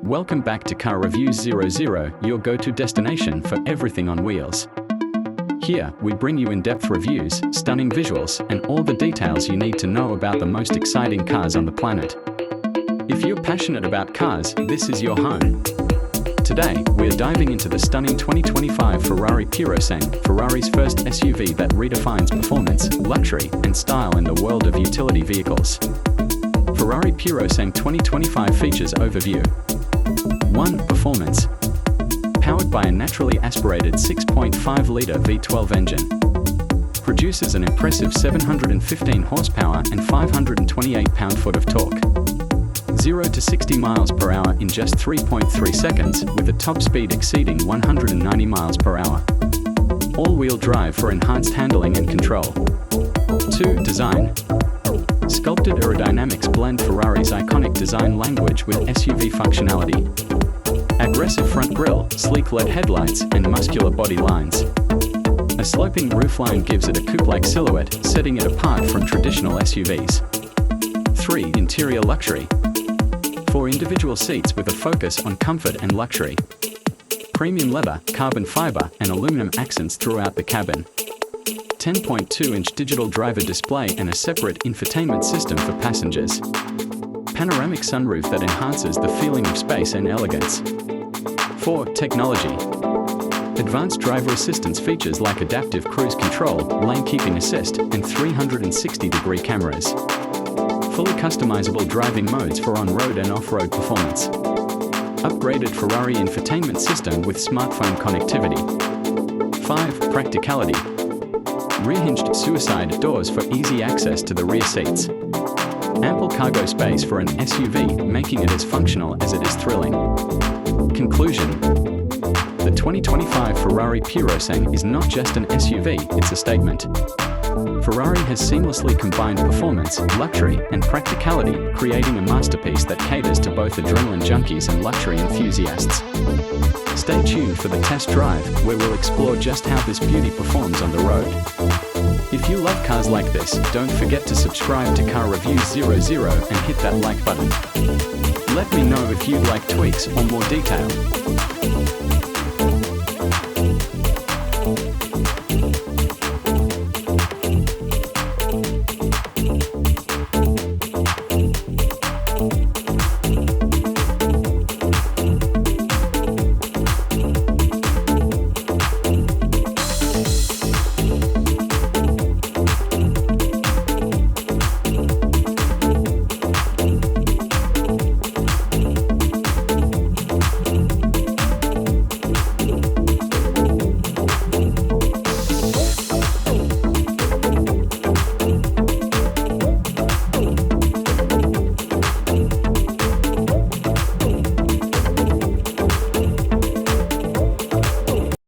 Welcome back to Car Reviews 00, your go-to destination for everything on wheels. Here, we bring you in-depth reviews, stunning visuals, and all the details you need to know about the most exciting cars on the planet. If you're passionate about cars, this is your home. Today, we're diving into the stunning 2025 Ferrari Purosangue, Ferrari's first SUV that redefines performance, luxury, and style in the world of utility vehicles. Ferrari Purosangue 2025 features overview. 1. Performance. Powered by a naturally aspirated 6.5-litre V12 engine. Produces an impressive 715 horsepower and 528 pound-foot of torque. 0 to 60 miles per hour in just 3.3 seconds, with a top speed exceeding 190 miles per hour. All-wheel drive for enhanced handling and control. 2. Design. Sculpted aerodynamics blend Ferrari's iconic design language with SUV functionality. Aggressive front grille, sleek LED headlights, and muscular body lines. A sloping roofline gives it a coupe-like silhouette, setting it apart from traditional SUVs. 3. Interior luxury. 4 individual seats with a focus on comfort and luxury. Premium leather, carbon fiber, and aluminum accents throughout the cabin. 10.2-inch digital driver display and a separate infotainment system for passengers. Panoramic sunroof that enhances the feeling of space and elegance. 4. Technology. Advanced driver assistance features like adaptive cruise control, lane keeping assist, and 360-degree cameras. Fully customizable driving modes for on-road and off-road performance. Upgraded Ferrari infotainment system with smartphone connectivity. 5. Practicality. Rear-hinged suicide doors for easy access to the rear seats. Ample cargo space for an SUV, making it as functional as it is thrilling. Conclusion. The 2025 Ferrari Purosangue is not just an SUV, it's a statement. Ferrari has seamlessly combined performance, luxury, and practicality, creating a masterpiece that caters to both adrenaline junkies and luxury enthusiasts. Stay tuned for the test drive, where we'll explore just how this beauty performs on the road. If you love cars like this, don't forget to subscribe to Car Reviews 00 and hit that like button. Let me know if you'd like tweaks or more detail.